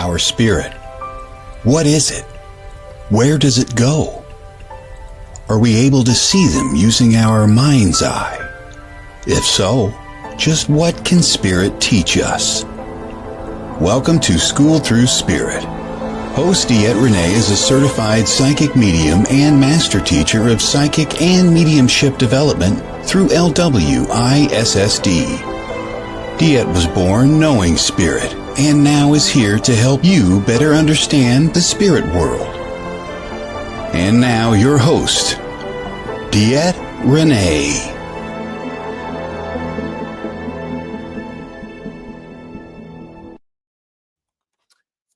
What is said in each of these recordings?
our spirit. What is it? Where does it go? Are we able to see them using our mind's eye? If so, just what can spirit teach us? Welcome to School Through Spirit. Host DeEtte Renee is a certified psychic medium and master teacher of psychic and mediumship development through LWISSD. DeEtte was born knowing spirit and now is here to help you better understand the spirit world. And now your host, DeEtte Renee.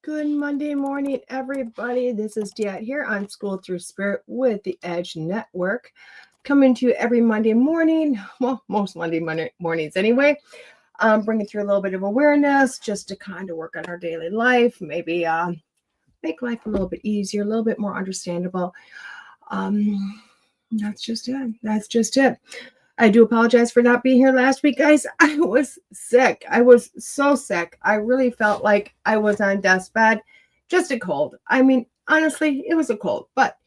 Good Monday morning, everybody. This is DeEtte here on School Through Spirit with the Edge Network. Coming to you every Monday morning, well, most Monday mornings anyway. Bringing through a little bit of awareness just to kind of work on our daily life, maybe make life a little bit easier, a little bit more understandable. That's just it. I do apologize for not being here last week, guys. I was sick. I was so sick. I really felt like I was on death's bed. Just a cold. I mean, honestly, it was a cold, but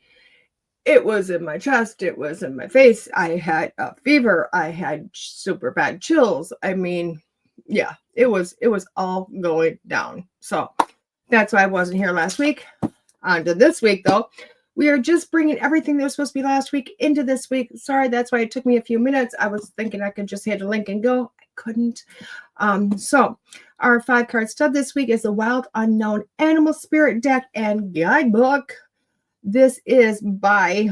it was in my chest. It was in my face. I had a fever. I had super bad chills. I mean, yeah, it was all going down. So that's why I wasn't here last week. On to this week, though. We are just bringing everything that was supposed to be last week into this week. Sorry, that's why it took me a few minutes. I was thinking I could just hit a link and go. I couldn't. So our 5-card stud this week is the Wild Unknown Animal Spirit Deck and Guidebook. This is by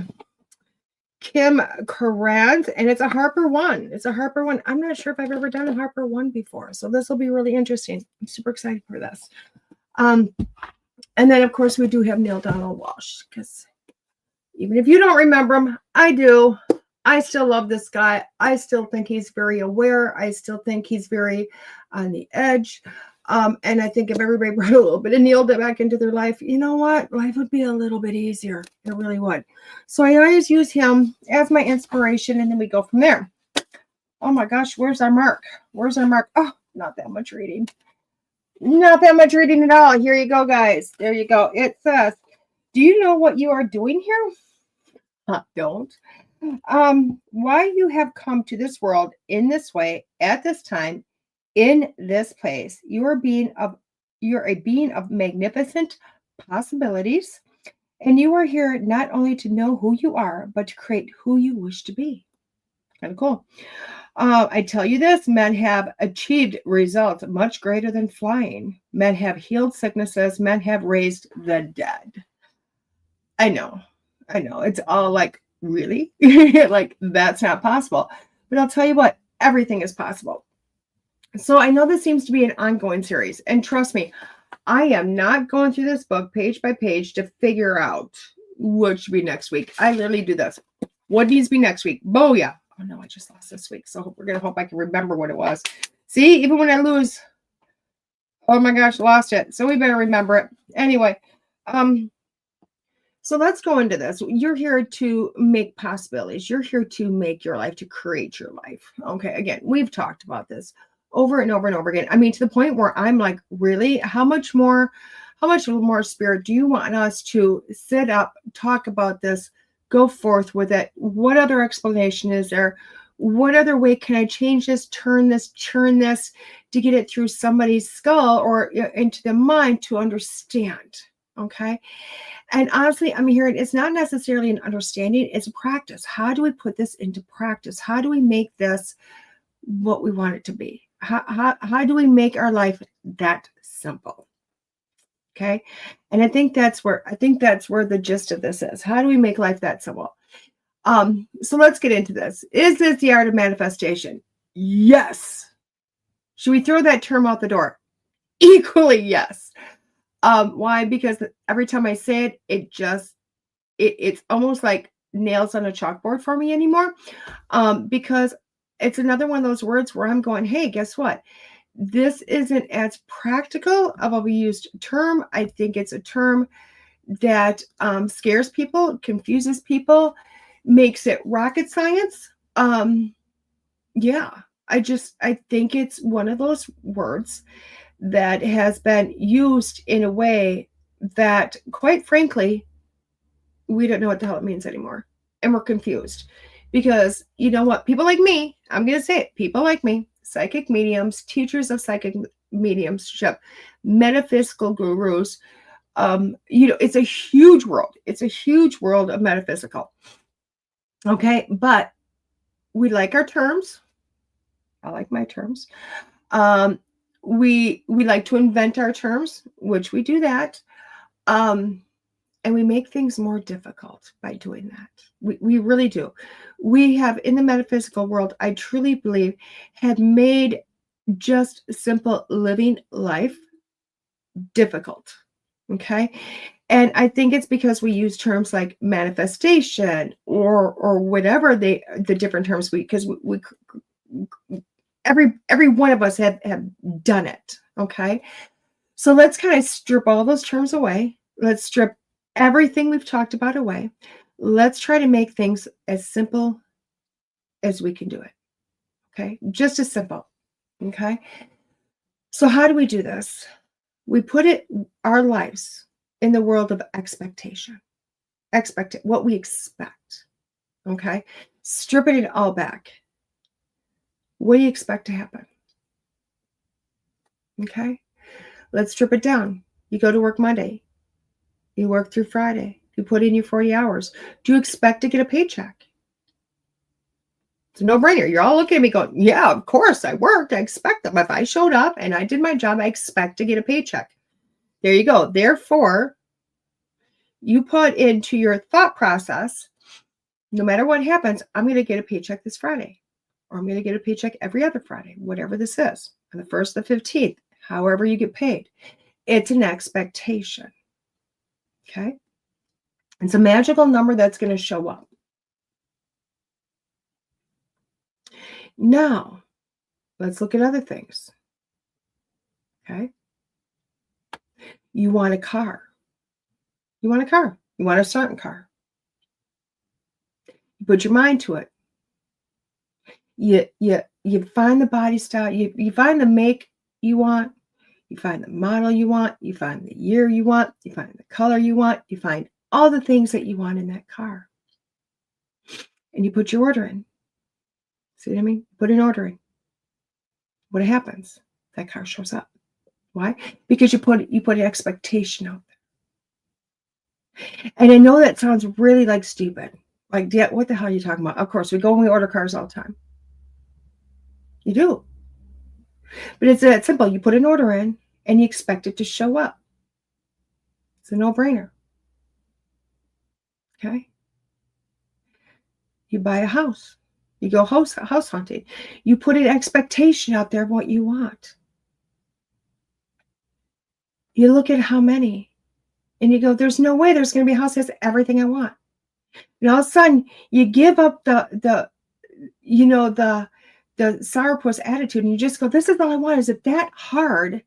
Kim Carranz, and it's a Harper 1. It's a Harper 1. I'm not sure if I've ever done a Harper 1 before, so this will be really interesting. I'm super excited for this. And then, of course, we do have Neil Donald Walsh, because even if you don't remember him, I do. I still love this guy. I still think he's very aware. I still think he's very on the edge. And I think if everybody brought a little bit of Neil back into their life, you know what? Life would be a little bit easier. It really would. So I always use him as my inspiration, and then we go from there. Oh my gosh, where's our mark? Where's our mark? Oh, not that much reading. Not that much reading at all. Here you go, guys. There you go. It says, do you know what you are doing here? Don't. Why you have come to this world in this way, at this time, in this place. You're a being of magnificent possibilities, and you are here not only to know who you are, but to create who you wish to be. Kind of cool. I tell you this, men have achieved results much greater than flying. Men have healed sicknesses. Men have raised the dead. I know. It's all like, really? Like, that's not possible. But I'll tell you what, everything is possible. So I know this seems to be an ongoing series. And trust me, I am not going through this book page by page to figure out what should be next week. I literally do this. What needs to be next week? Booyah. Oh no, I just lost this week. So we're going to hope I can remember what it was. See, even when I lose, oh my gosh, lost it. So we better remember it. Anyway, so let's go into this. You're here to make possibilities. You're here to make your life, to create your life. Okay, again, we've talked about this over and over and over again. I mean, to the point where I'm like, really? How much more spirit do you want us to sit up, talk about this, go forth with it? What other explanation is there? What other way can I change this, turn this, churn this to get it through somebody's skull or into the mind to understand? Okay. And honestly, I'm hearing it's not necessarily an understanding, it's a practice. How do we put this into practice? How do we make this what we want it to be? How do we make our life that simple? Okay. And I think that's where the gist of this is. How do we make life that simple? So let's get into this. Is this the art of manifestation? Yes. Should we throw that term out the door? Equally, yes. Why? Because every time I say it, it's almost like nails on a chalkboard for me anymore. Because it's another one of those words where I'm going, hey, guess what? This isn't as practical of a used term. I think it's a term that scares people, confuses people, makes it rocket science. Yeah, I think it's one of those words that has been used in a way that, quite frankly, we don't know what the hell it means anymore. And we're confused. Because you know what? People like me, I'm going to say it, people like me, psychic mediums, teachers of psychic mediumship, metaphysical gurus, it's a huge world. It's a huge world of metaphysical. Okay. But we like our terms. I like my terms. We like to invent our terms, which we do that. And we make things more difficult by doing that. We really do. We have, in the metaphysical world, I truly believe, have made just simple living life difficult. Okay. And I think it's because we use terms like manifestation or whatever the different terms because we every one of us have done it. Okay. So let's kind of strip all those terms away. Let's strip everything we've talked about away. Let's try to make things as simple as we can do it. Okay. Just as simple. Okay. So how do we do this? We put our lives in the world of expectation. What we expect. Okay. Stripping it all back. What do you expect to happen? Okay. Let's strip it down. You go to work Monday. You work through Friday. You put in your 40 hours. Do you expect to get a paycheck? It's a no-brainer. You're all looking at me going, yeah, of course I worked. I expect them. If I showed up and I did my job, I expect to get a paycheck. There you go. Therefore, you put into your thought process, no matter what happens, I'm going to get a paycheck this Friday. Or I'm going to get a paycheck every other Friday, whatever this is. On the 1st, the 15th, however you get paid. It's an expectation. Okay? It's a magical number that's going to show up. Now, let's look at other things. Okay? You want a car. You want a car. You want a certain car. You put your mind to it. You find the body style. You find the make you want. You find the model you want. You find the year you want. You find the color you want. You find all the things that you want in that car. And you put your order in. See what I mean? Put an order in. What happens? That car shows up. Why? Because you put an expectation out there. And I know that sounds really like stupid. Like, yeah, what the hell are you talking about? Of course, we go and we order cars all the time. You do. But it's that simple. You put an order in and you expect it to show up. It's a no-brainer. Okay? You buy a house. You go house hunting. You put an expectation out there of what you want. You look at how many, and you go, there's no way there's going to be a house that has everything I want. And all of a sudden, you give up the sourpuss attitude, and you just go, this is all I want. Is it that hard?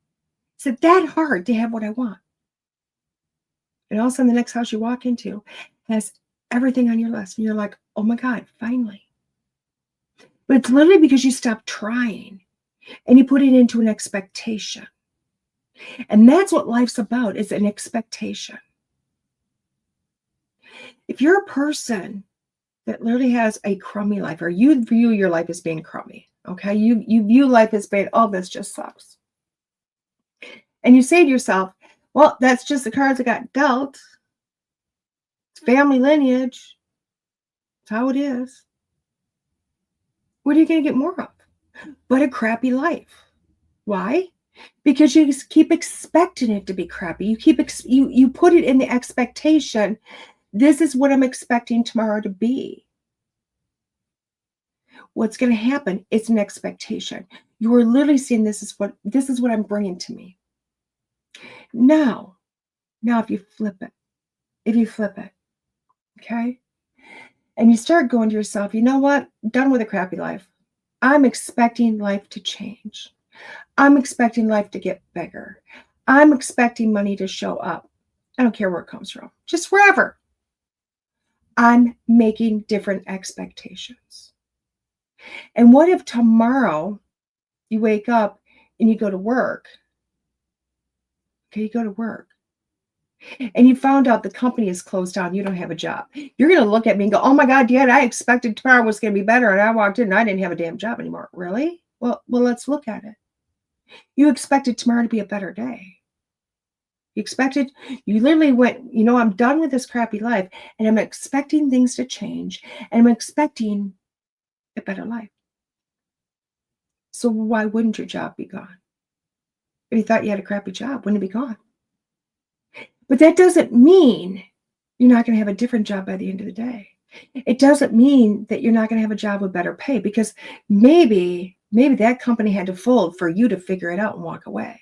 Is it that hard to have what I want? And all of a sudden, the next house you walk into has everything on your list, and you're like, oh my God, finally. But it's literally because you stopped trying and you put it into an expectation. And that's what life's about, is an expectation. If you're a person that literally has a crummy life, or you view your life as being crummy, okay? You view life as being, oh, this just sucks. And you say to yourself, well, that's just the cards I got dealt. It's family lineage. It's how it is. What are you going to get more of? But a crappy life. Why? Because you keep expecting it to be crappy. You put it in the expectation. This is what I'm expecting tomorrow to be. What's going to happen? It's an expectation. You are literally saying, this is what I'm bringing to me. Now, if you flip it, okay, and you start going to yourself, you know what? Done with a crappy life. I'm expecting life to change. I'm expecting life to get bigger. I'm expecting money to show up. I don't care where it comes from, just wherever. I'm making different expectations. And what if tomorrow you wake up and you go to work Okay, you go to work and you found out the company is closed down, you don't have a job. You're going to look at me and go, oh my God, DeEtte, I expected tomorrow was going to be better. And I walked in and I didn't have a damn job anymore. Really? Well, let's look at it. You expected tomorrow to be a better day. You literally went, I'm done with this crappy life and I'm expecting things to change and I'm expecting a better life. So why wouldn't your job be gone? If you thought you had a crappy job, wouldn't it be gone? But that doesn't mean you're not going to have a different job by the end of the day. It doesn't mean that you're not going to have a job with better pay, because maybe that company had to fold for you to figure it out and walk away.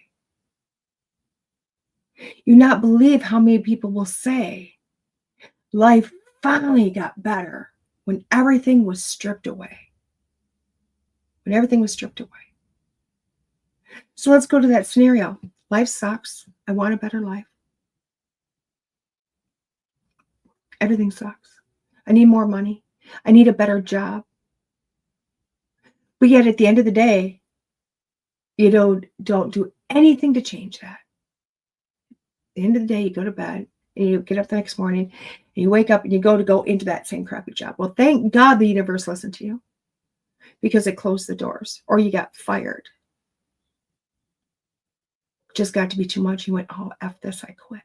You not believe how many people will say life finally got better when everything was stripped away. When everything was stripped away. So let's go to that scenario. Life sucks. I want a better life. Everything sucks. I need more money. I need a better job. But yet at the end of the day, you don't do anything to change that. At the end of the day, you go to bed and you get up the next morning and you wake up and you go into that same crappy job. Well, thank God the universe listened to you, because it closed the doors, or you got fired. Just got to be too much. You went, oh, F this, I quit.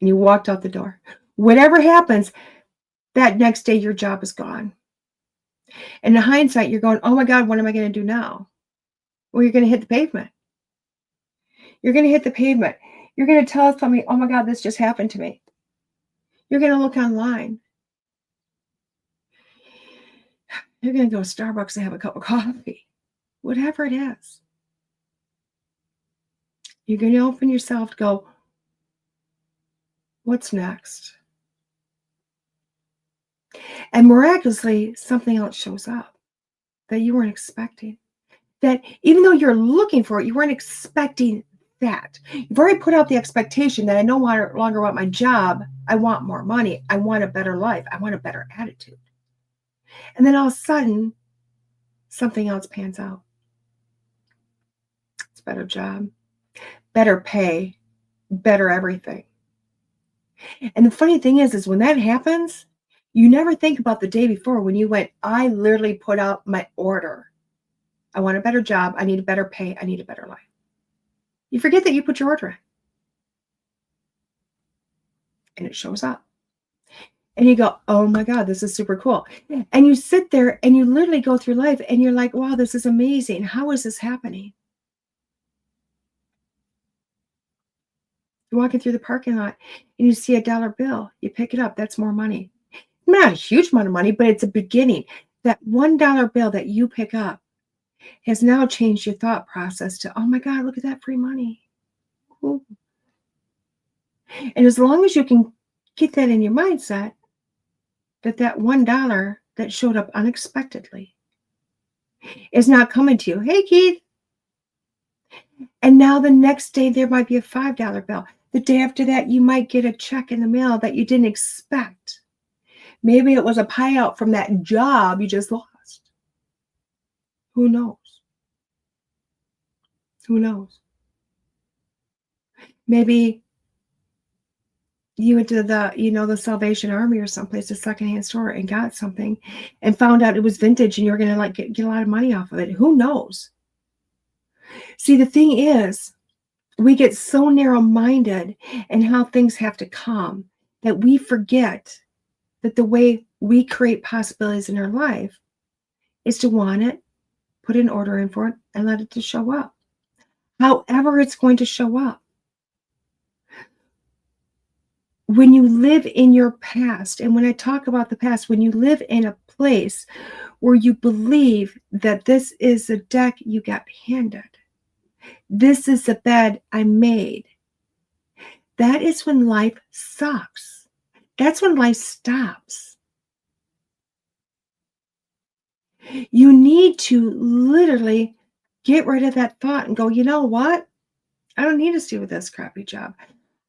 And you walked out the door. Whatever happens, that next day your job is gone. And in hindsight, you're going, oh my God, what am I going to do now? Well, you're going to hit the pavement. You're going to hit the pavement. You're going to tell somebody, oh my God, this just happened to me. You're going to look online. You're going to go to Starbucks and have a cup of coffee. Whatever it is. You're going to open yourself to go, what's next? And miraculously, something else shows up that you weren't expecting. That even though you're looking for it, you weren't expecting that. You've already put out the expectation that I no longer want my job. I want more money. I want a better life. I want a better attitude. And then all of a sudden, something else pans out. It's a better job, better pay, better everything. And the funny thing is when that happens, you never think about the day before when you went, I literally put out my order. I want a better job. I need a better pay. I need a better life. You forget that you put your order in. And it shows up. And you go, oh my God, this is super cool. And you sit there and you literally go through life and you're like, wow, this is amazing. How is this happening? You're walking through the parking lot and you see $1 bill. You pick it up. That's more money. Not a huge amount of money, but it's a beginning. That $1 bill that you pick up has now changed your thought process to, oh my God, look at that free money. Ooh. And as long as you can get that in your mindset, that $1 that showed up unexpectedly is not coming to you. Hey, Keith. And now the next day, there might be a $5 bill. The day after that, you might get a check in the mail that you didn't expect. Maybe it was a payout from that job you just lost. Who knows? Who knows? Maybe you went to the Salvation Army or someplace, a secondhand store, and got something and found out it was vintage and you're going to get a lot of money off of it. Who knows? See, the thing is, we get so narrow-minded in how things have to come that we forget that the way we create possibilities in our life is to want it, put an order in for it, and let it to show up. However it's going to show up. When you live in your past, and when I talk about the past, when you live in a place where you believe that this is a deck you got handed, this is the bed I made, that is when life sucks. That's when life stops. You need to literally get rid of that thought and go, you know what? I don't need to stay with this crappy job.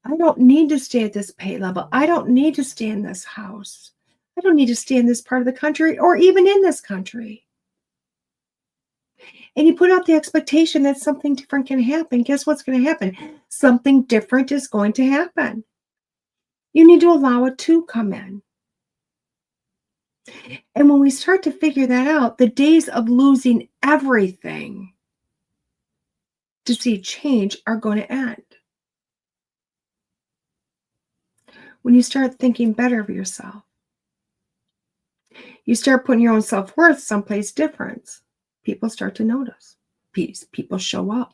I don't need to stay at this pay level. I don't need to stay in this house. I don't need to stay in this part of the country or even in this country. and you put out the expectation that something different can happen, guess what's going to happen? Something different is going to happen. You need to allow it to come in. And when we start to figure that out, the days of losing everything to see change are going to end. When you start thinking better of yourself, you start putting your own self-worth someplace different, people start to notice. People show up.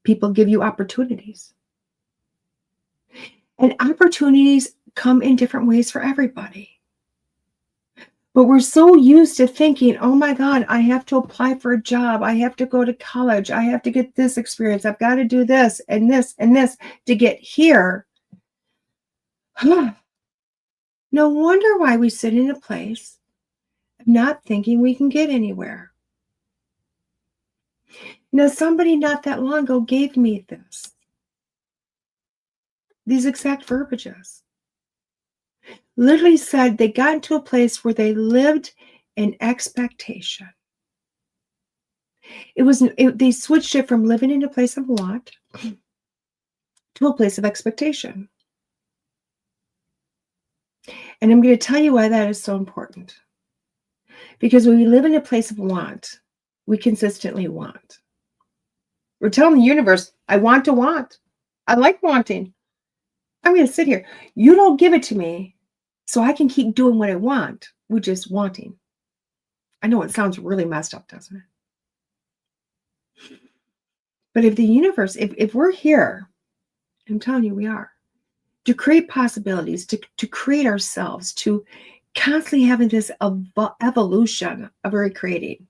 People give you opportunities. And opportunities come in different ways for everybody. But we're so used to thinking, oh my God, I have to apply for a job. I have to go to college. I have to get this experience. I've got to do this and this and this to get here. No wonder why we sit in a place of not thinking we can get anywhere. Now, somebody not that long ago gave me these exact verbiages. Literally said they got into a place where they lived in expectation. They switched it from living in a place of want to a place of expectation. And I'm going to tell you why that is so important. Because when we live in a place of want, we consistently want. We're telling the universe, I want to want. I like wanting. I'm going to sit here. You don't give it to me so I can keep doing what I want, which is wanting. I know it sounds really messed up, doesn't it? But if the universe, if we're here, I'm telling you we are, to create possibilities, to create ourselves, to constantly having this evolution of recreating.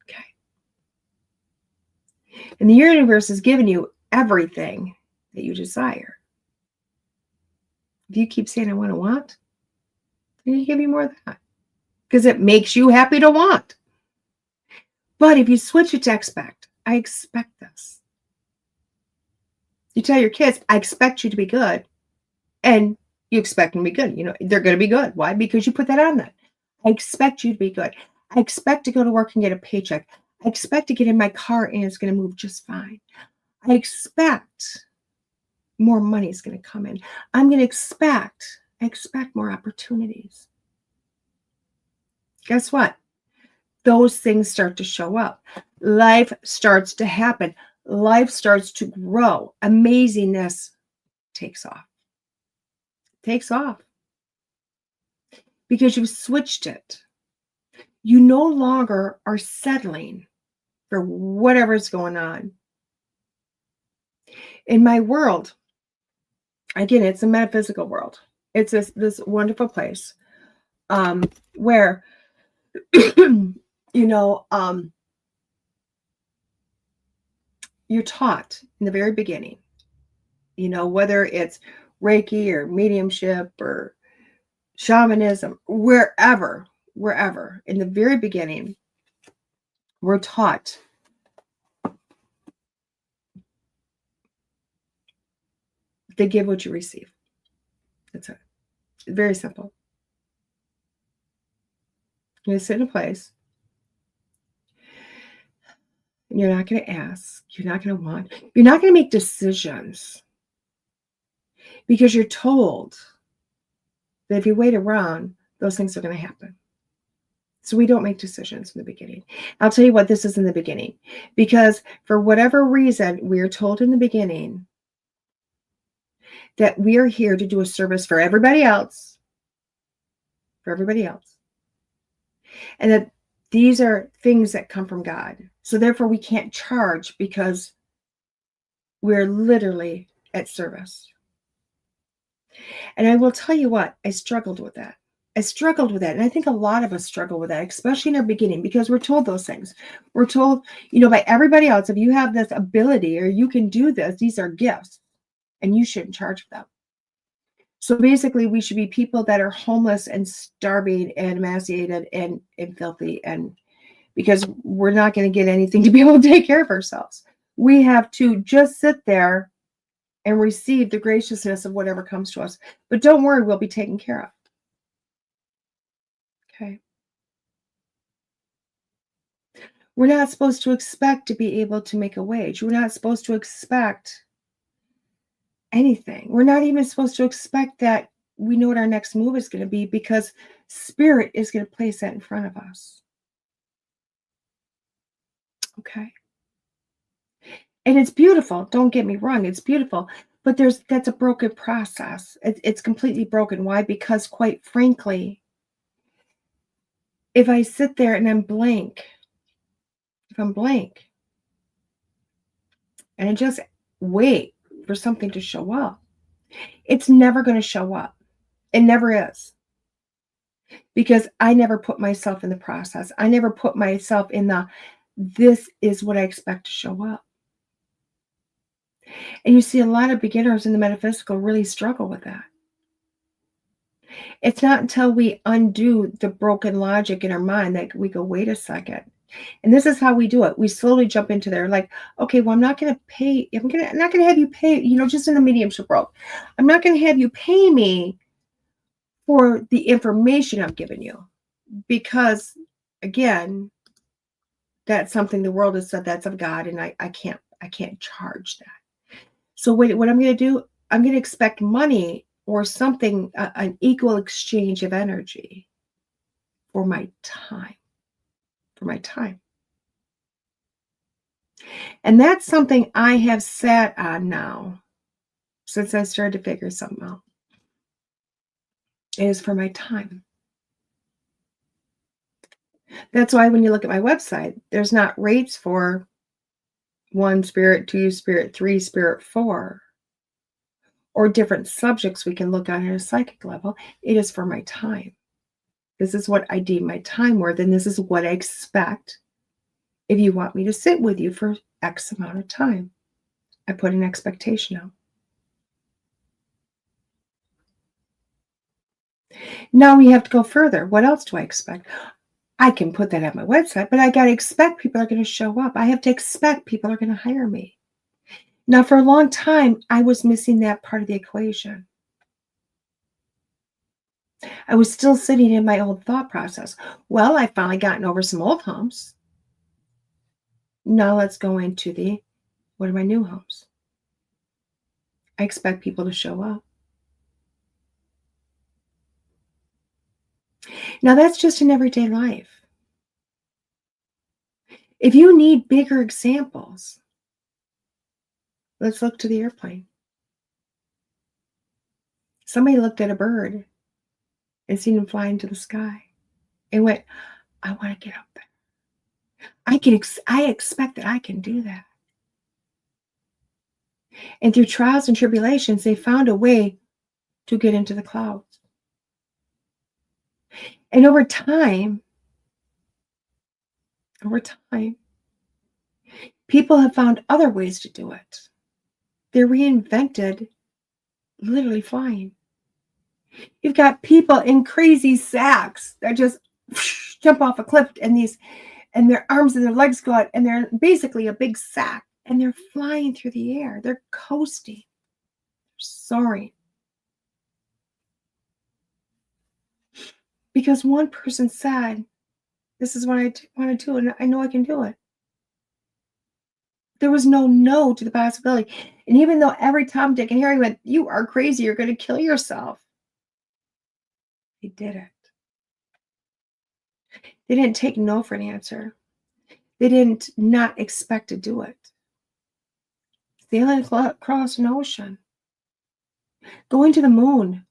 Okay. And the universe has given you everything that you desire. If you keep saying, I want, then you give you more of that. Because it makes you happy to want. But if you switch it to expect, I expect this. You tell your kids, I expect you to be good. And you expect them to be good. You know, they're going to be good. Why? Because you put that on them. I expect you to be good. I expect to go to work and get a paycheck. I expect to get in my car and it's going to move just fine. I expect more money is going to come in. I'm going to expect more opportunities. Guess what? Those things start to show up. Life starts to happen. Life starts to grow. Amazingness takes off. Takes off. Because you've switched it. You no longer are settling for whatever's going on. In my world, again, it's a metaphysical world. It's this wonderful place where, you're taught in the very beginning, whether it's Reiki or mediumship or shamanism, wherever, in the very beginning, we're taught to give what you receive. That's it. Very simple. You're going to sit in a place and you're not going to ask. You're not going to want. You're not going to make decisions because you're told that if you wait around, those things are going to happen. So we don't make decisions in the beginning. I'll tell you what this is in the beginning. Because for whatever reason, we are told in the beginning that we are here to do a service for everybody else. For everybody else. And that these are things that come from God. So therefore we can't charge because we're literally at service. And I will tell you what, I struggled with that. And I think a lot of us struggle with that, especially in our beginning, because we're told those things. We're told, by everybody else, if you have this ability or you can do this, these are gifts and you shouldn't charge for them. So basically we should be people that are homeless and starving and emaciated and filthy, and because we're not going to get anything to be able to take care of ourselves. We have to just sit there and receive the graciousness of whatever comes to us. But don't worry, we'll be taken care of. Okay. We're not supposed to expect to be able to make a wage. We're not supposed to expect anything. We're not even supposed to expect that we know what our next move is going to be, because spirit is going to place that in front of us. Okay. And it's beautiful. Don't get me wrong. It's beautiful. But that's a broken process. It's completely broken. Why? Because quite frankly, if I sit there and I'm blank, if I'm blank and I just wait for something to show up, it's never going to show up. It never is. Because I never put myself in the process. I never put myself in this is what I expect to show up. And you see a lot of beginners in the metaphysical really struggle with that. It's not until we undo the broken logic in our mind that we go, wait a second. And this is how we do it. We slowly jump into there like, okay, well, I'm not going to pay. I'm not going to have you pay, just in the mediumship world. I'm not going to have you pay me for the information I'm giving you. Because again, that's something the world has said that's of God, and I can't charge that. So what I'm going to do, I'm going to expect money or something, an equal exchange of energy for my time. And that's something I have sat on now since I started to figure something out. It is for my time. That's why when you look at my website, there's not rates for 1 spirit, 2 spirit, 3 spirit, 4, or different subjects we can look at a psychic level. It is for my time. This is what I deem my time worth, and this is what I expect if you want me to sit with you for X amount of time. I put an expectation out. Now we have to go further. What else do I expect? I can put that at my website, but I got to expect people are going to show up. I have to expect people are going to hire me. Now, for a long time, I was missing that part of the equation. I was still sitting in my old thought process. Well, I finally gotten over some old humps. Now let's go into what are my new humps? I expect people to show up. Now that's just in everyday life. If you need bigger examples, let's look to the airplane. Somebody looked at a bird and seen him fly into the sky and went, I want to get up there. I expect that I can do that. And through trials and tribulations, they found a way to get into the clouds. And over time, people have found other ways to do it. They're reinvented literally flying. You've got people in crazy sacks that just jump off a cliff, and their arms and their legs go out, and they're basically a big sack, and they're flying through the air. They're coasting. They're soaring. Because one person said, this is what I want to do, and I know I can do it. There was no to the possibility. And even though every Tom, Dick, and Harry went, you are crazy, you're going to kill yourself, they did it. They didn't take no for an answer. They didn't not expect to do it. Sailing across an ocean. Going to the moon.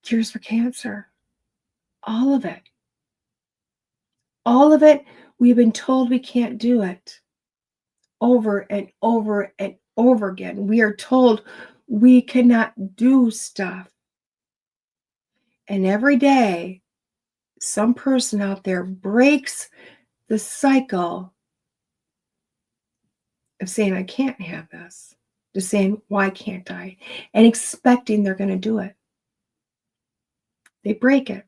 Cures for cancer. All of it. All of it, we've been told we can't do it. Over and over and over again. We are told we cannot do stuff. And every day, some person out there breaks the cycle of saying, I can't have this, to saying, why can't I? And expecting they're going to do it. They break it.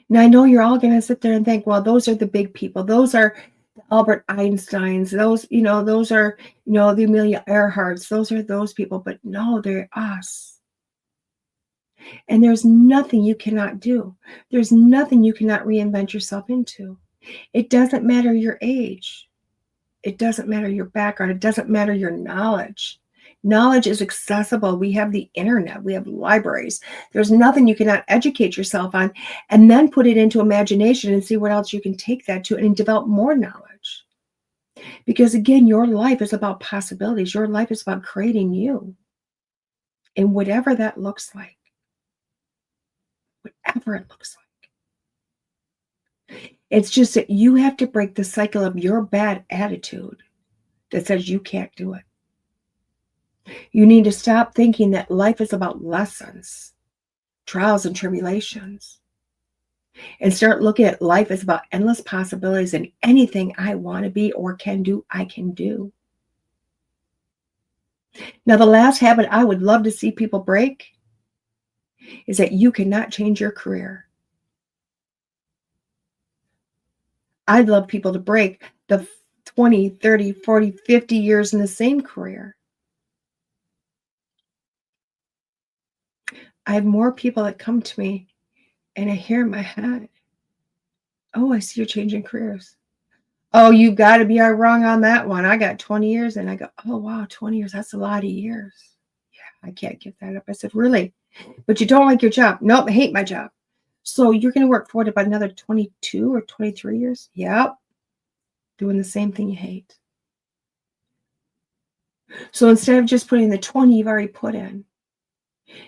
Now, I know you're all going to sit there and think, well, those are the big people. Those are Albert Einsteins. Those are, the Amelia Earharts. Those are those people. But no, they're us. And there's nothing you cannot do. There's nothing you cannot reinvent yourself into. It doesn't matter your age. It doesn't matter your background. It doesn't matter your knowledge. Knowledge is accessible. We have the internet. We have libraries. There's nothing you cannot educate yourself on and then put it into imagination and see what else you can take that to and develop more knowledge. Because again, your life is about possibilities. Your life is about creating you. And whatever that looks like. Whatever it looks like. It's just that you have to break the cycle of your bad attitude that says you can't do it. You need to stop thinking that life is about lessons, trials and tribulations, and start looking at life as about endless possibilities, and anything I want to be or can do, I can do. Now, the last habit I would love to see people break is that you cannot change your career. I'd love people to break the 20, 30, 40, 50 years in the same career. I have more people that come to me and I hear in my head, oh, I see you're changing careers. Oh, you got to be wrong on that one. I got 20 years. And I go, oh, wow, 20 years. That's a lot of years. Yeah, I can't give that up. I said, really? But you don't like your job? Nope, I hate my job. So you're going to work for it about another 22 or 23 years? Yep. Doing the same thing you hate. So instead of just putting the 20 you've already put in,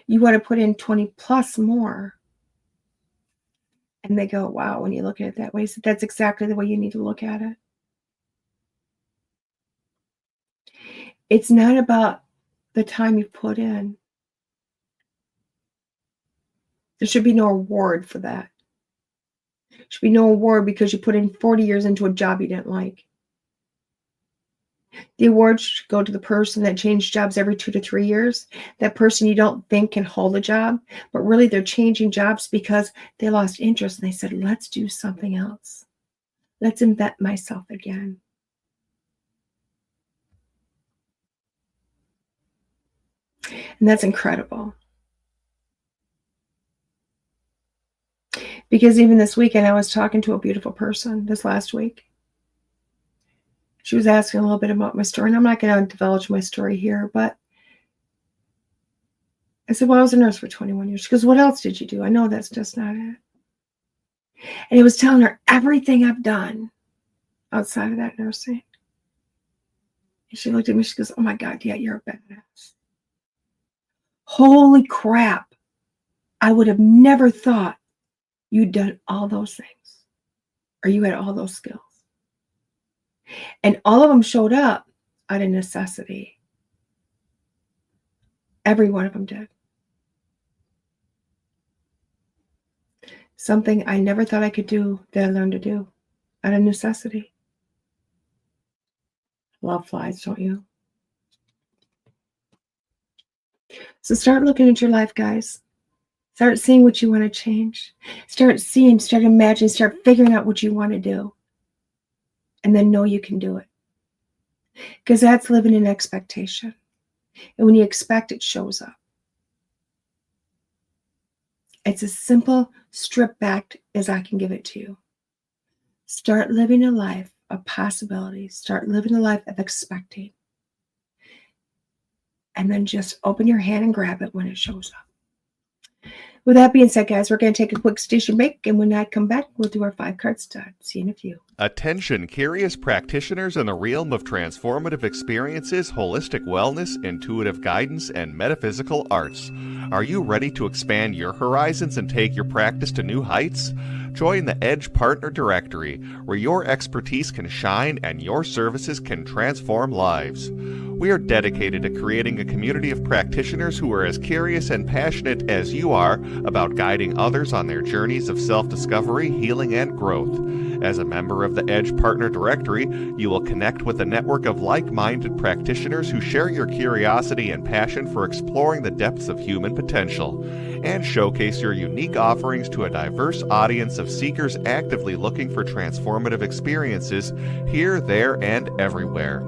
you want to put in 20 plus more. And they go, wow, when you look at it that way, so that's exactly the way you need to look at it. It's not about the time you put in. There should be no award for that. There should be no award because you put in 40 years into a job you didn't like. The award should go to the person that changed jobs every 2 to 3 years. That person you don't think can hold a job, but really they're changing jobs because they lost interest and they said, let's do something else. Let's invent myself again. And that's incredible. Because even this weekend, I was talking to a beautiful person this last week. She was asking a little bit about my story, and I'm not going to divulge my story here, but I said, well, I was a nurse for 21 years. She goes, what else did you do? I know that's just not it. And he was telling her everything I've done outside of that nursing. And she looked at me, she goes, oh my God, yeah, you're a badass. Holy crap. I would have never thought you'd done all those things or you had all those skills. And all of them showed up out of necessity. Every one of them did. Something I never thought I could do that I learned to do out of necessity. Love flies, don't you? So start looking at your life, guys. Start seeing what you want to change. Start seeing, start imagining, start figuring out what you want to do. And then know you can do it. Because that's living in expectation. And when you expect, it shows up. It's as simple, stripped back as I can give it to you. Start living a life of possibilities. Start living a life of expecting. And then just open your hand and grab it when it shows up. With that being said, guys, we're going to take a quick station break, and when I come back, we'll do our 5-card stud. See you in a few. Attention, curious practitioners in the realm of transformative experiences, holistic wellness, intuitive guidance, and metaphysical arts. Are you ready to expand your horizons and take your practice to new heights? Join the Edge Partner Directory, where your expertise can shine and your services can transform lives. We are dedicated to creating a community of practitioners who are as curious and passionate as you are about guiding others on their journeys of self-discovery, healing, and growth. As a member of the Edge Partner Directory, you will connect with a network of like-minded practitioners who share your curiosity and passion for exploring the depths of human potential, and showcase your unique offerings to a diverse audience of seekers actively looking for transformative experiences here, there, and everywhere.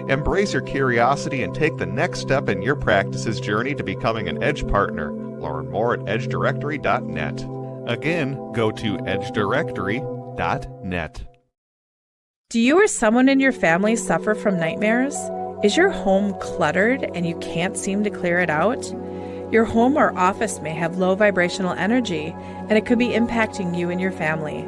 Embrace your curiosity and take the next step in your practice's journey to becoming an Edge Partner. Learn more at edgedirectory.net. Again, go to edgedirectory.net. Do you or someone in your family suffer from nightmares? Is your home cluttered and you can't seem to clear it out? Your home or office may have low vibrational energy, and it could be impacting you and your family.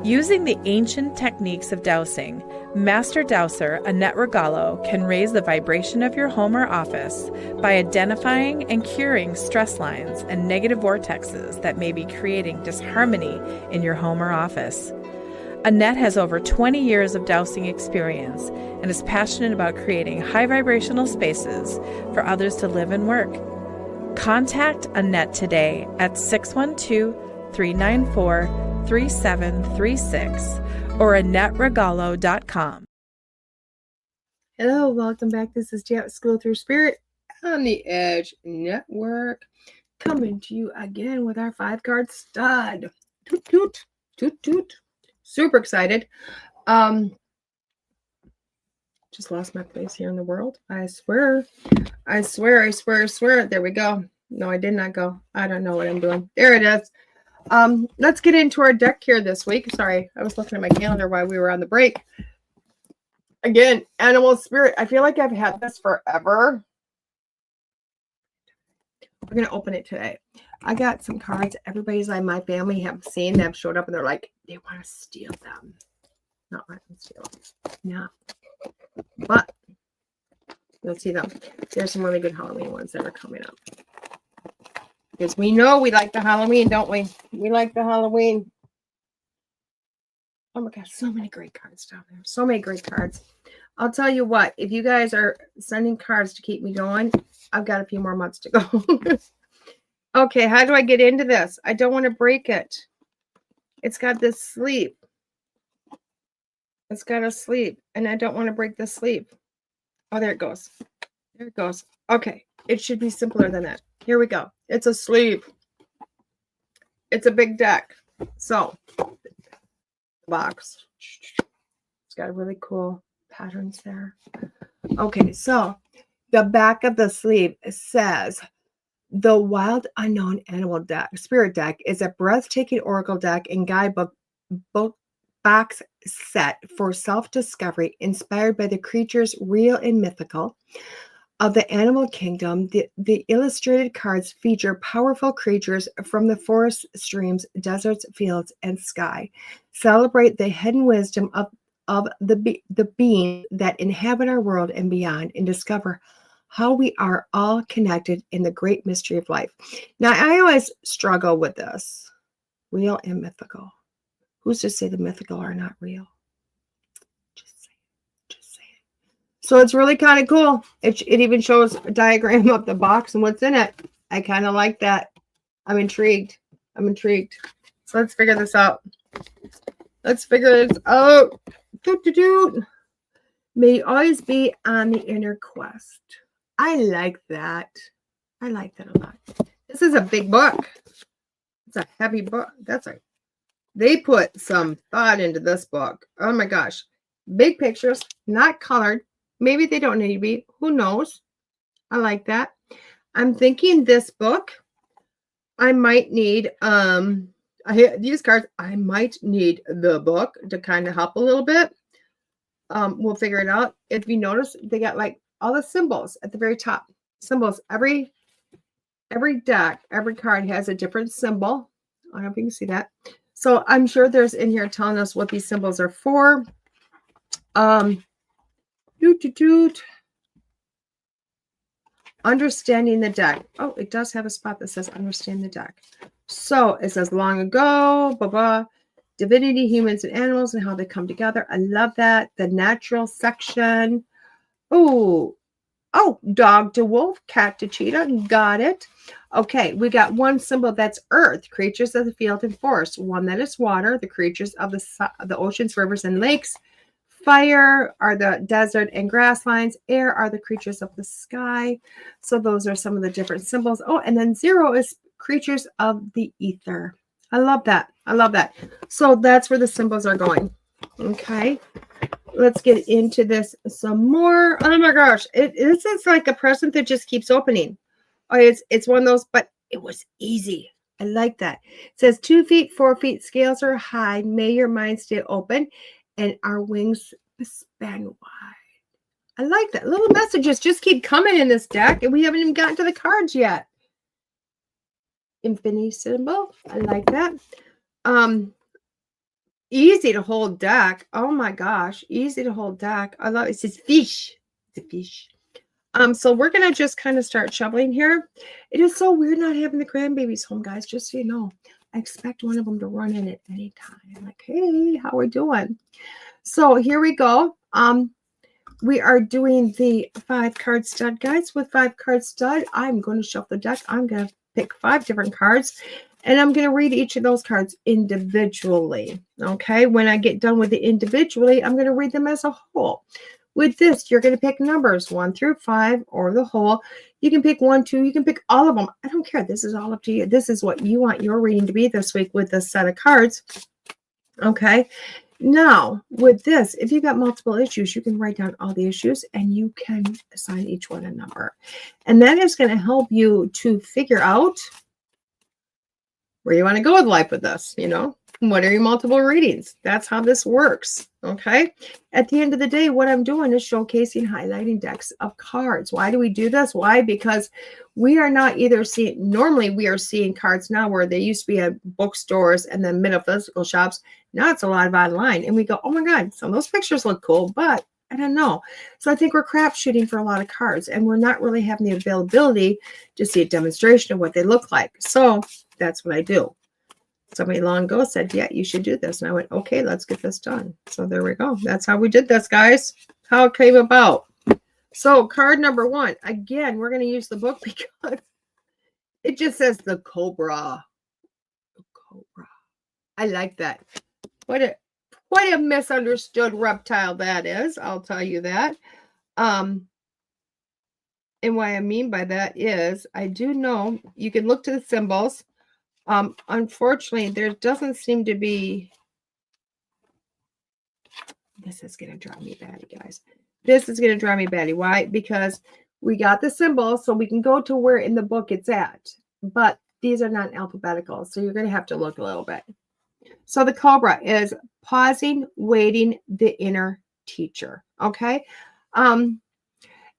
Using the ancient techniques of dowsing, Master Dowser Annette Regalo can raise the vibration of your home or office by identifying and curing stress lines and negative vortexes that may be creating disharmony in your home or office. Annette has over 20 years of dowsing experience and is passionate about creating high vibrational spaces for others to live and work. Contact Annette today at 612-394-3736 or AnnetteRegalo.com. Hello, welcome back. This is DeEtte School Through Spirit on the Edge Network, coming to you again with our 5-card stud. Toot, toot, toot, toot. Super excited. Just lost my place here in the world. I swear. There we go. No, I did not go. I don't know what I'm doing. There it is. Let's get into our deck here this week. Sorry, I was looking at my calendar while we were on the break. Again, animal spirit. I feel like I've had this forever. We're going to open it today. I got some cards. Everybody's like my family have seen them, showed up, and they're like, they want to steal them. Not let them steal them. No. But let's see them. There's some really good Halloween ones that are coming up. Because we know we like the Halloween, don't we? We like the Halloween. Oh my gosh, so many great cards down there. So many great cards. I'll tell you what, if you guys are sending cards to keep me going, I've got a few more months to go. Okay, how do I get into this? I don't want to break it. It's got this sleeve. It's got a sleeve, and I don't want to break the sleeve. Oh, there it goes. There it goes. Okay, it should be simpler than that. Here we go. It's a sleeve. It's a big deck. So, box. It's got really cool patterns there. Okay, so the back of the sleeve says, the Wild Unknown Animal Deck, Spirit Deck, is a breathtaking oracle deck and guidebook box set for self-discovery inspired by the creatures, real and mythical, of the animal kingdom. The illustrated cards feature powerful creatures from the forests, streams, deserts, fields, and sky. Celebrate the hidden wisdom of the beings that inhabit our world and beyond, and discover how we are all connected in the great mystery of life. Now, I always struggle with this. Real and mythical. Who's to say the mythical are not real? Just saying. So it's really kind of cool. It even shows a diagram of the box and what's in it. I kind of like that. I'm intrigued. So let's figure this out. May you always be on the inner quest. I like that. I like that a lot. This is a big book. It's a heavy book. They put some thought into this book. Oh my gosh. Big pictures, not colored. Maybe they don't need to be. Who knows? I like that. I'm thinking this book, I might need, these cards, I might need the book to kind of help a little bit. We'll figure it out. If you notice, they got like all the symbols at the very top. Symbols. Every deck, every card has a different symbol. I don't know if you can see that. So I'm sure there's in here telling us what these symbols are for. Understanding the deck. Oh, it does have a spot that says understand the deck. So it says long ago, blah, blah, divinity, humans, and animals, and how they come together. I love that. The natural section. Oh, dog to wolf, cat to cheetah. Got it. Okay, we got one symbol that's earth, creatures of the field and forest. One that is water, the creatures of the oceans, rivers, and lakes. Fire are the desert and grasslands. Air are the creatures of the sky. So those are some of the different symbols. Oh, and then 0 is creatures of the ether. I love that. So that's where the symbols are going. Okay. Let's get into this some more. Oh my gosh. This is like a present that just keeps opening. Oh, it's one of those, but It was easy. I like that. It says 2 feet, 4 feet, scales are high. May your mind stay open and our wings span wide. I like that. Little messages just keep coming in this deck, and we haven't even gotten to the cards yet. Infinity symbol. I like that. Easy to hold deck. Oh my gosh. Easy to hold deck. I love it. It says fish. It's a fish. So we're going to just kind of start shuffling here. It is so weird not having the grandbabies home, guys, just so you know. I expect one of them to run in at any time. Like, hey, how we doing? So here we go. We are doing the 5-card stud, guys. With 5-card stud, I'm going to shuffle the deck. I'm going to pick 5 different cards, and I'm going to read each of those cards individually. Okay, when I get done with it individually, I'm going to read them as a whole. With this, you're going to pick numbers 1 through 5 or the whole. You can pick 1, 2. You can pick all of them. I don't care. This is all up to you. This is what you want your reading to be this week with this set of cards. Okay. Now, with this, if you got multiple issues, you can write down all the issues and you can assign each one a number. And that is going to help you to figure out where you want to go with life with this, you know. What are your multiple readings? That's how this works, okay? At the end of the day, what I'm doing is showcasing, highlighting decks of cards. Why do we do this? Why? Because we are not either seeing, normally we are seeing cards now where they used to be at bookstores and then metaphysical shops. Now it's a lot of online. And we go, oh my God, some of those pictures look cool, but I don't know. So I think we're crap shooting for a lot of cards and we're not really having the availability to see a demonstration of what they look like. So that's what I do. Somebody long ago said, yeah, you should do this. And I went, okay, let's get this done. So there we go. That's how we did this, guys. How it came about. So card number 1. Again, we're going to use the book because it just says the Cobra. The Cobra. I like that. What a misunderstood reptile that is. I'll tell you that. And what I mean by that is I do know you can look to the symbols. Unfortunately, there doesn't seem to be. This is going to drive me batty, guys. This is going to drive me batty. Why? Because we got the symbol, so we can go to where in the book it's at. But these are not alphabetical, so you're going to have to look a little bit. So the Cobra is pausing, waiting, the inner teacher. Okay.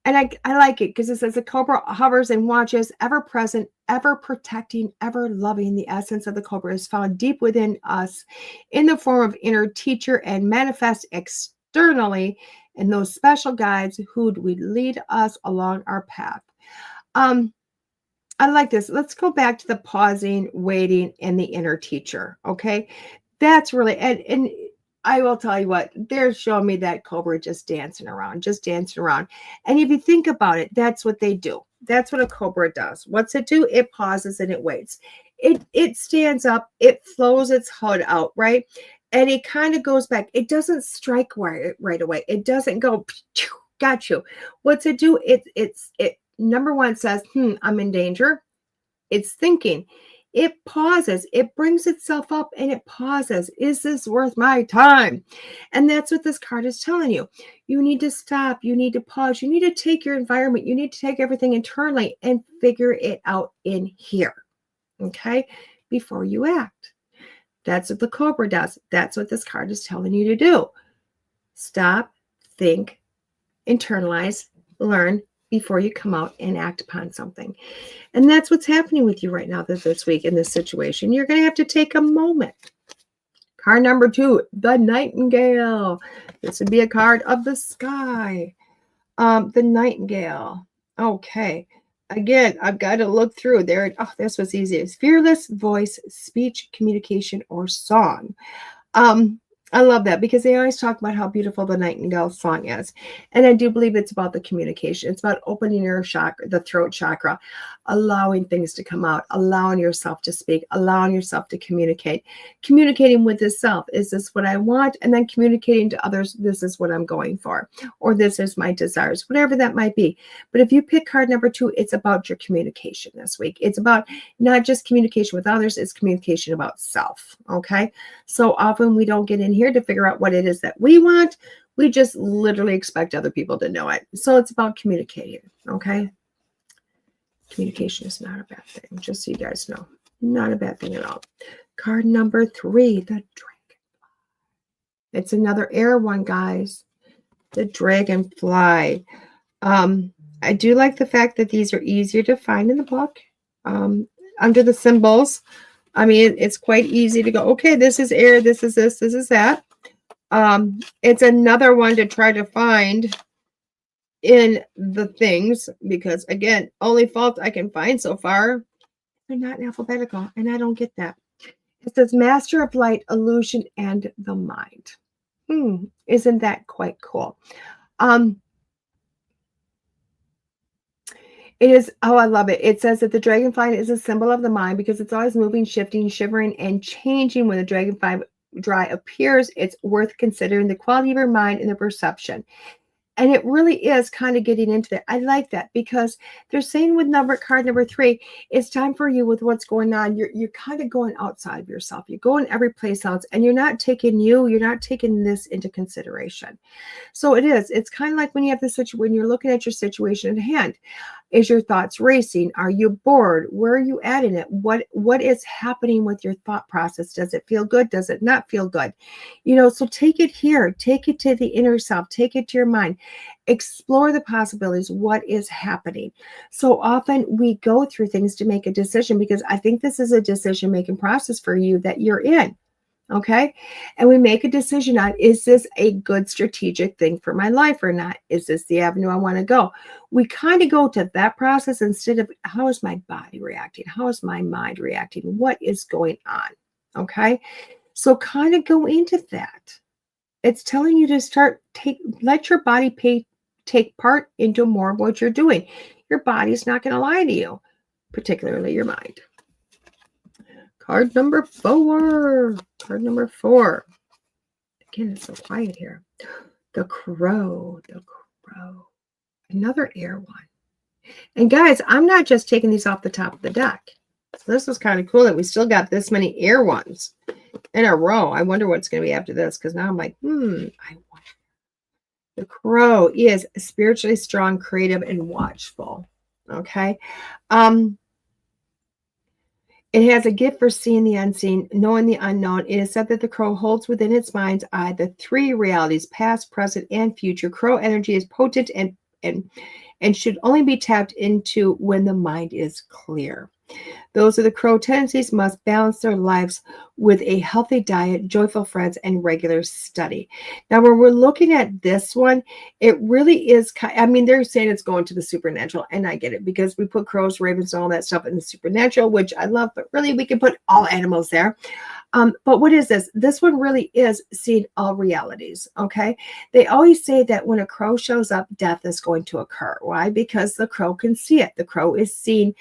And I like it because it says the Cobra hovers and watches, ever present, ever protecting, ever loving. The essence of the Cobra is found deep within us in the form of inner teacher and manifest externally in those special guides who would lead us along our path. I like this. Let's go back to the pausing, waiting, and the inner teacher. Okay. That's really, and I will tell you what, they're showing me that Cobra just dancing around. And if you think about it, that's what they do. That's what a Cobra does. What's it do? It pauses and it waits. It stands up, it flows its hood out, right? And it kind of goes back. It doesn't strike right away. It doesn't go, got you. What's it do? It number 1 says, I'm in danger. It's thinking. It pauses, it brings itself up and it pauses. Is this worth my time? And that's what this card is telling you. You need to stop. You need to pause. You need to take your environment. You need to take everything internally and figure it out in here. Okay? Before you act. That's what the Cobra does. That's what this card is telling you to do. Stop, think, internalize, learn, before you come out and act upon something. And that's what's happening with you right now this week in this situation. You're going to have to take a moment. Card number 2, the Nightingale. This would be a card of the sky. The Nightingale. Okay. Again, I've got to look through there. Oh, this was easy. It's fearless voice, speech, communication, or song. I love that because they always talk about how beautiful the Nightingale song is. And I do believe it's about the communication. It's about opening your chakra, the throat chakra, allowing things to come out, allowing yourself to speak, allowing yourself to communicate, communicating with yourself. Is this what I want? And then communicating to others, this is what I'm going for, or this is my desires, whatever that might be. But if you pick card number 2, it's about your communication this week. It's about not just communication with others, it's communication about self. Okay. So often we don't get in here to figure out what it is that we want. We just literally expect other people to know it. So it's about communicating. Okay. Communication is not a bad thing, just so you guys know. Not a bad thing at all. Card number 3, the dragon. It's another air one, guys. The dragonfly. I do like the fact that these are easier to find in the book. Under the symbols, I mean, it's quite easy to go, okay, this is air, this is this is that. It's another one to try to find in the things, because again, only fault I can find so far, they're not in alphabetical, and I don't get that. It says master of light, illusion, and the mind. Isn't that quite cool? It is, oh, I love it. It says that the dragonfly is a symbol of the mind because it's always moving, shifting, shivering, and changing. When the dragonfly appears, it's worth considering the quality of your mind and the perception. And it really is kind of getting into that. I like that because they're saying with card number 3, it's time for you with what's going on. You're kind of going outside of yourself. You're going every place else, and you're not taking this into consideration. So it is. It's kind of like when you have this situation, when you're looking at your situation at hand. Is your thoughts racing? Are you bored? Where are you at in it? What is happening with your thought process? Does it feel good? Does it not feel good? So take it here. Take it to the inner self. Take it to your mind. Explore the possibilities. What is happening? So often we go through things to make a decision, because I think this is a decision-making process for you that you're in. Okay. And we make a decision on, is this a good strategic thing for my life or not? Is this the avenue I want to go? We kind of go to that process instead of, how is my body reacting? How is my mind reacting? What is going on? Okay. So kind of go into that. It's telling you to let your body take part into more of what you're doing. Your body's not going to lie to you, particularly your mind. Card number 4. Card number 4. Again, it's so quiet here. The crow. The crow. Another air one. And guys, I'm not just taking these off the top of the deck. So this was kind of cool that we still got this many air ones in a row. I wonder what's going to be after this, because now I'm like, I wonder. The crow is spiritually strong, creative, and watchful. Okay. It has a gift for seeing the unseen, knowing the unknown. It is said that the crow holds within its mind's eye the 3 realities, past, present, and future. Crow energy is potent and should only be tapped into when the mind is clear. Those of the crow tendencies must balance their lives with a healthy diet, joyful friends, and regular study. Now, when we're looking at this one, it really is, they're saying it's going to the supernatural, and I get it, because we put crows, ravens, and all that stuff in the supernatural, which I love, but really we can put all animals there. But what is this? This one really is seeing all realities, okay? They always say that when a crow shows up, death is going to occur. Why? Because the crow can see it. The crow is seeing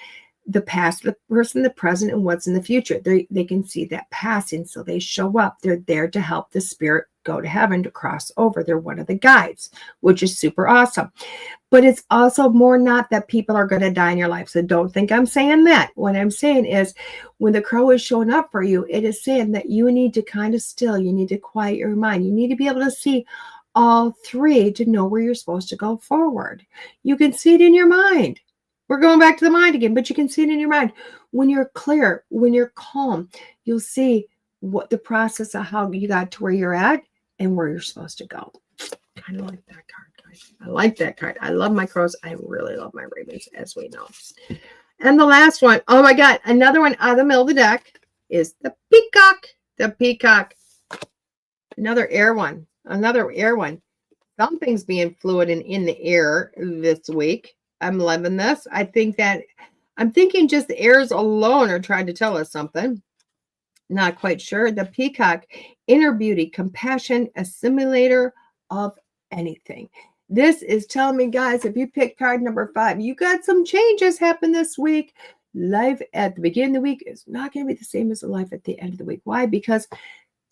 the past, the person, the present, and what's in the future. They can see that passing, so they show up. They're there to help the spirit go to heaven, to cross over. They're one of the guides, which is super awesome. But it's also more not that people are going to die in your life. So don't think I'm saying that. What I'm saying is, when the crow is showing up for you, it is saying that you need to kind of still, you need to quiet your mind. You need to be able to see all 3 to know where you're supposed to go forward. You can see it in your mind. We're going back to the mind again, but you can see it in your mind. When you're clear, when you're calm, you'll see what the process of how you got to where you're at and where you're supposed to go. Kind of like that card, guys. I like that card. I love my crows. I really love my ravens, as we know. And the last one, oh my God, another one out of the middle of the deck is the peacock. The peacock. Another air one. Another air one. Something's being fluid and in the air this week. I'm loving this. I'm thinking just the airs alone are trying to tell us something. Not quite sure. The peacock, inner beauty, compassion, assimilator of anything. This is telling me, guys, if you pick card number 5, you got some changes happen this week. Life at the beginning of the week is not going to be the same as the life at the end of the week. Why? Because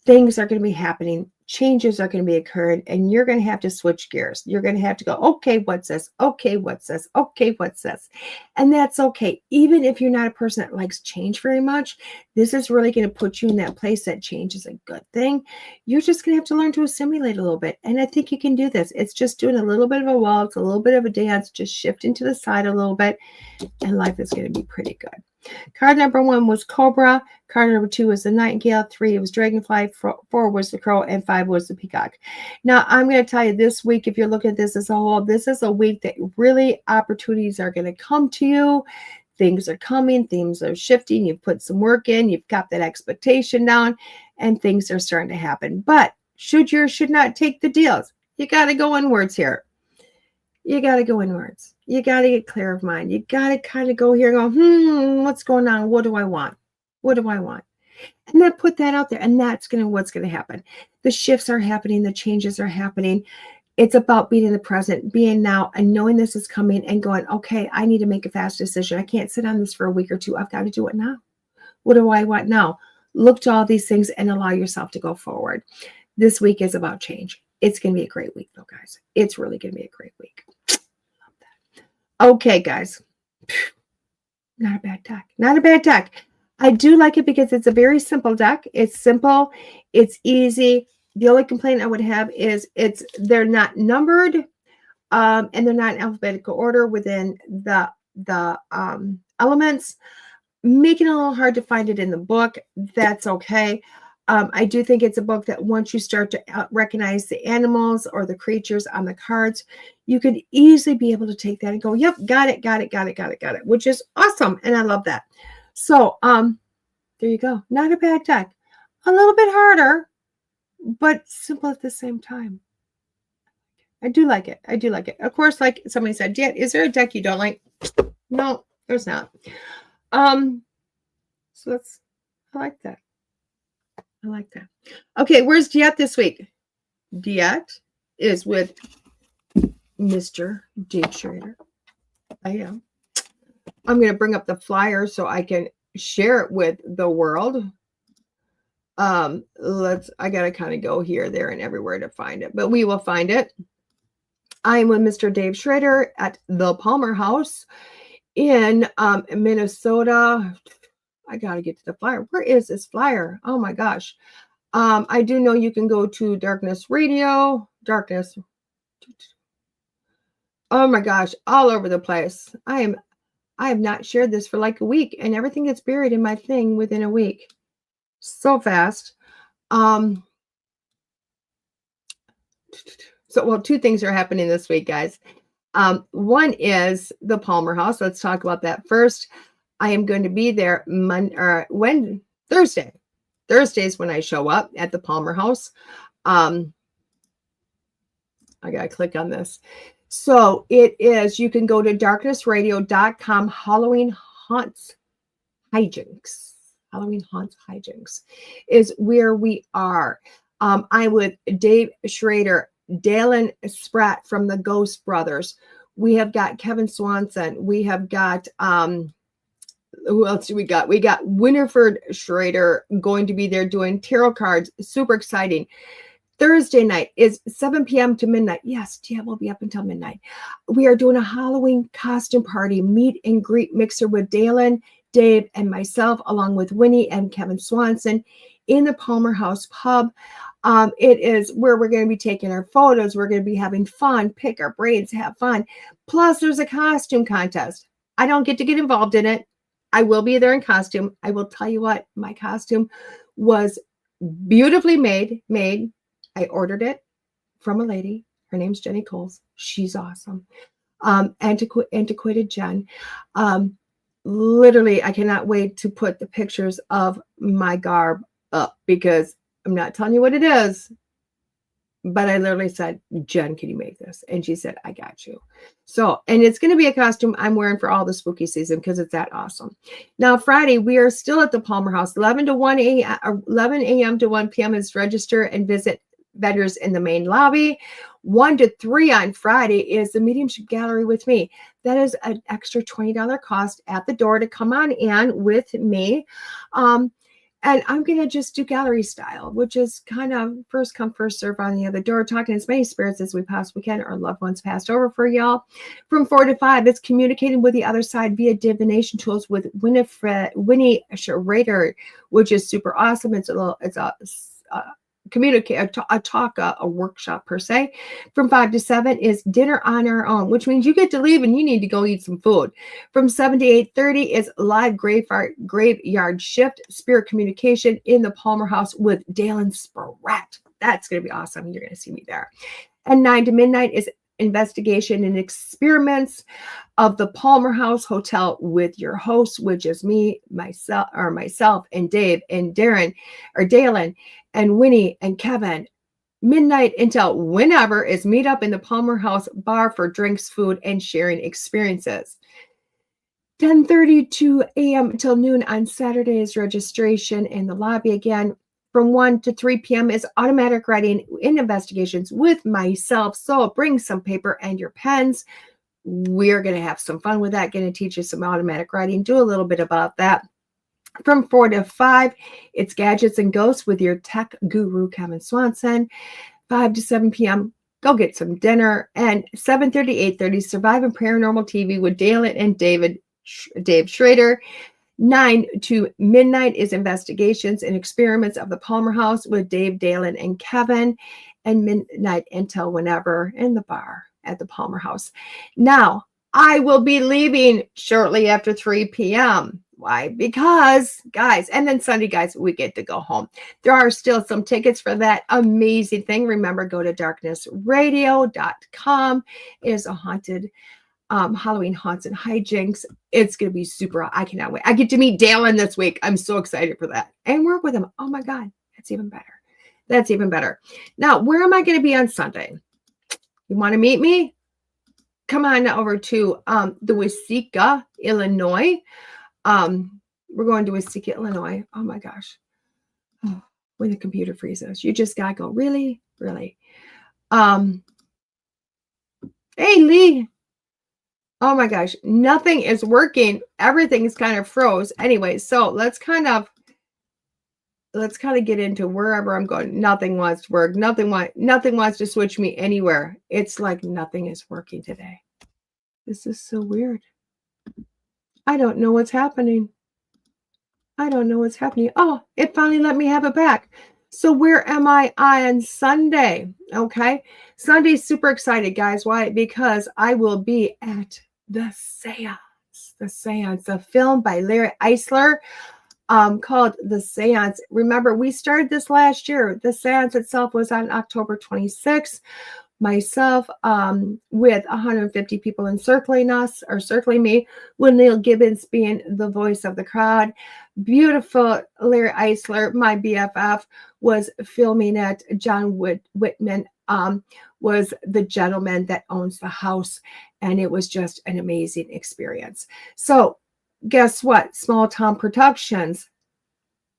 things are going to be happening. Changes are going to be occurring, and you're going to have to switch gears. You're going to have to go, okay, what's this? Okay, what's this? Okay, what's this? And that's okay. Even if you're not a person that likes change very much, this is really going to put you in that place that change is a good thing. You're just going to have to learn to assimilate a little bit. And I think you can do this. It's just doing a little bit of a waltz, a little bit of a dance, just shifting to the side a little bit, and life is going to be pretty good. Card number 1 was Cobra. Card number 2 was the Nightingale. 3 was Dragonfly. 4 was the Crow. And 5 was the Peacock. Now, I'm going to tell you this week, if you're looking at this as a whole, this is a week that really opportunities are going to come to you. Things are coming. Things are shifting. You've put some work in. You've got that expectation down. And things are starting to happen. But should not take the deals. You got to go inwards here. You got to go inwards. You got to get clear of mind. You got to kind of go here and go, what's going on? What do I want? What do I want? And then put that out there. And that's what's going to happen. The shifts are happening. The changes are happening. It's about being in the present, being now, and knowing this is coming and going, okay, I need to make a fast decision. I can't sit on this for a week or two. I've got to do it now. What do I want now? Look to all these things and allow yourself to go forward. This week is about change. It's going to be a great week, though, guys. It's really going to be a great week. Okay, guys. Not a bad deck. Not a bad deck. I do like it because it's a very simple deck. It's simple. It's easy. The only complaint I would have is they're not numbered, and they're not in alphabetical order within the elements, making it a little hard to find it in the book. That's okay. I do think it's a book that once you start to recognize the animals or the creatures on the cards, you could easily be able to take that and go, yep, got it, which is awesome. And I love that. So there you go. Not a bad deck. A little bit harder, but simple at the same time. I do like it. I do like it. Of course, like somebody said, DeEtte, is there a deck you don't like? No, there's not. So I like that. I like that. Okay, where's DeEtte this week? DeEtte is with Mr. Dave Schrader. I am. I'm going to bring up the flyer so I can share it with the world. I got to kind of go here, there, and everywhere to find it, but we will find it. I'm with Mr. Dave Schrader at the Palmer House in Minnesota. I got to get to the flyer. Where is this flyer? Oh my gosh. I do know you can go to Darkness Radio. Darkness. Oh my gosh. All over the place. I have not shared this for like a week, and everything gets buried in my thing within a week. So fast. Well, 2 things are happening this week, guys. One is the Palmer House. Let's talk about that first. I am going to be there Thursday. Thursdays when I show up at the Palmer House. I got to click on this. So it is, you can go to darknessradio.com. Halloween Haunts Hijinks. Halloween Haunts Hijinks is where we are. I'm with Dave Schrader, Dalen Spratt from the Ghost Brothers. We have got Kevin Swanson. We have got, who else do we got? We got Winifred Schrader going to be there doing tarot cards. Super exciting. Thursday night is 7 p.m. to midnight. Yes, we'll be up until midnight. We are doing a Halloween costume party, meet and greet mixer with Dalen, Dave, and myself, along with Winnie and Kevin Swanson in the Palmer House Pub. It is where we're going to be taking our photos. We're going to be having fun, pick our brains, have fun. Plus, there's a costume contest. I don't get to get involved in it. I will be there in costume. I will tell you what, my costume was beautifully made. I ordered it from a lady. Her name's Jenny Coles. She's awesome. Antiquated Jen. Literally, I cannot wait to put the pictures of my garb up, because I'm not telling you what it is, but I literally said, Jen, can you make this? And she said, I got you. So, and it's going to be a costume I'm wearing for all the spooky season because it's that awesome. Now, Friday, we are still at the Palmer House, 11 a.m. to 1 p.m. is register and visit vendors in the main lobby. 1 to 3 on Friday is the mediumship gallery with me. That is an extra $20 cost at the door to come on in with me. And I'm going to just do gallery style, which is kind of first come, first serve on the other door, talking as many spirits as we possibly can, or loved ones passed over for y'all. From 4 to 5, it's communicating with the other side via divination tools with Winnie Schrader, which is super awesome. It's a workshop per se. From 5 to 7 is dinner on our own, which means you get to leave and you need to go eat some food. From 7 to 8:30 is live graveyard shift, spirit communication in the Palmer House with Dale and Spratt. That's going to be awesome. You're going to see me there. And 9 to midnight is investigation and experiments of the Palmer House Hotel with your host, which is myself and Dave and Darren, or Dalen and Winnie and Kevin. Midnight until whenever is meet up in the Palmer House bar for drinks, food, and sharing experiences. 10:32 a.m. until noon on Saturday is registration in the lobby again. From 1 to 3 p.m. is automatic writing in investigations with myself. So bring some paper and your pens. We're going to have some fun with that. Going to teach you some automatic writing. Do a little bit about that. From 4 to 5, it's gadgets and ghosts with your tech guru, Kevin Swanson. 5 to 7 p.m., go get some dinner. And 7:30, 8:30, Surviving Paranormal TV with Dale and Dave Schrader. 9 to midnight is investigations and experiments of the Palmer House with Dave, Dalen, and Kevin. And midnight until whenever in the bar at the Palmer House. Now, I will be leaving shortly after 3 p.m. Why? Because, guys, and then Sunday, guys, we get to go home. There are still some tickets for that amazing thing. Remember, go to darknessradio.com. It is a haunted Halloween haunts and hijinks. It's going to be super. I cannot wait. I get to meet Dalen this week. I'm so excited for that. And work with him. Oh, my God. That's even better. That's even better. Now, where am I going to be on Sunday? You want to meet me? Come on over to the Waseca, Illinois. We're going to Waseca, Illinois. Oh my gosh. Oh, when the computer freezes, you just gotta go, really? Really? Hey Lee. Oh my gosh, nothing is working. Everything is kind of froze. Anyway, so let's kind of get into wherever I'm going. Nothing wants to work. Nothing wants to switch me anywhere. It's like nothing is working today. This is so weird. I don't know what's happening. Oh, it finally let me have it back. So where am I on Sunday? Okay. Sunday's super excited, guys. Why? Because I will be at The Seance. A film by Larry Eisler called The Seance. Remember, we started this last year. The Seance itself was on October 26th. Myself with 150 people encircling me, with Neil Gibbons being the voice of the crowd. Beautiful Larry Eisler, my BFF, was filming it. John Whitman was the gentleman that owns the house, and it was just an amazing experience. So guess what? Small Town Productions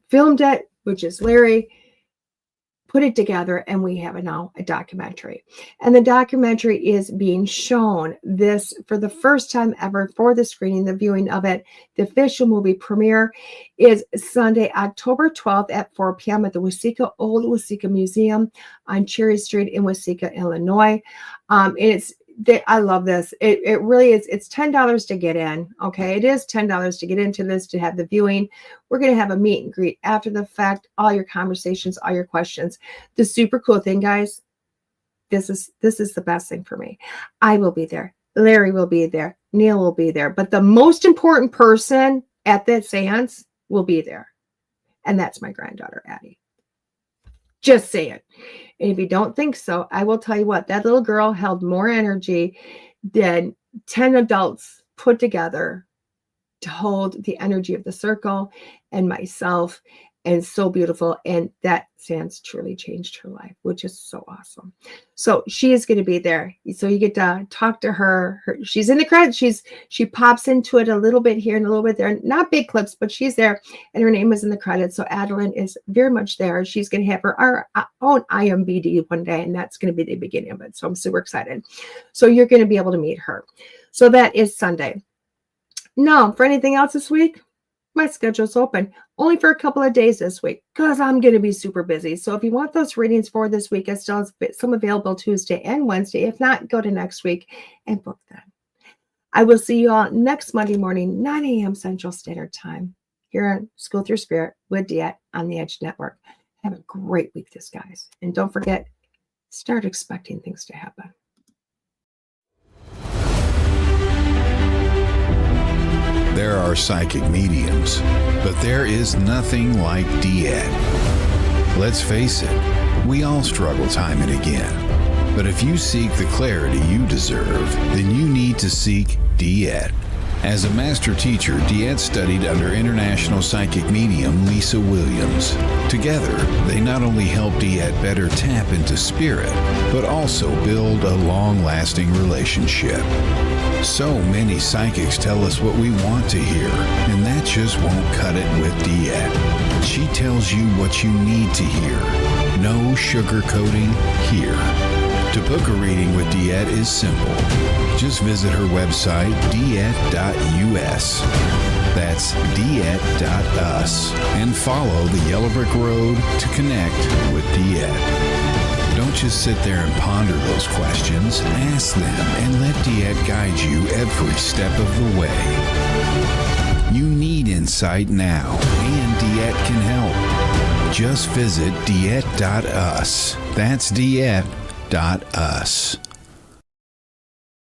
filmed it, which is Larry, put it together, and we have now a documentary. And the documentary is being shown this for the first time ever for the screening, the viewing of it. The official movie premiere is Sunday, October 12th at 4 p.m. at the Old Waseca Museum on Cherry Street in Waseca, Illinois. I love this. It really is. It's $10 to get in. Okay. It is $10 to get into this, to have the viewing. We're going to have a meet and greet after the fact, all your conversations, all your questions. The super cool thing, guys, this is the best thing for me. I will be there. Larry will be there. Neil will be there. But the most important person at that seance will be there. And that's my granddaughter, Addie. Just say it. And if you don't think so, I will tell you what, that little girl held more energy than 10 adults put together to hold the energy of the circle and myself. And so beautiful. And that seance truly changed her life, which is so awesome. So she is going to be there. So you get to talk to her. She's in the credits. She pops into it a little bit here and a little bit there. Not big clips, but she's there. And her name is in the credits. So Adeline is very much there. She's going to have our own IMBD one day. And that's going to be the beginning of it. So I'm super excited. So you're going to be able to meet her. So that is Sunday. Now, for anything else this week? my schedule's open only for a couple of days this week because I'm going to be super busy. So if you want those readings for this week, I still have some available Tuesday and Wednesday. If not, go to next week and book them. I will see you all next Monday morning, 9 a.m. Central Standard Time here on School Through Spirit with DeEtte on the Edge Network. Have a great week, guys. And don't forget, start expecting things to happen. There are psychic mediums, but there is nothing like DeEtte. Let's face it, we all struggle time and again. But if you seek the clarity you deserve, then you need to seek DeEtte. As a master teacher, DeEtte studied under international psychic medium Lisa Williams. Together, they not only help DeEtte better tap into spirit, but also build a long-lasting relationship. So many psychics tell us what we want to hear, and that just won't cut it with DeEtte. She tells you what you need to hear. No sugarcoating here. To book a reading with DeEtte is simple. Just visit her website, DeEtte.us. That's DeEtte.us. And follow the Yellow Brick Road to connect with DeEtte. Don't just sit there and ponder those questions. Ask them and let DeEtte guide you every step of the way. You need insight now, and DeEtte can help. Just visit DeEtte.us. That's DeEtte.us.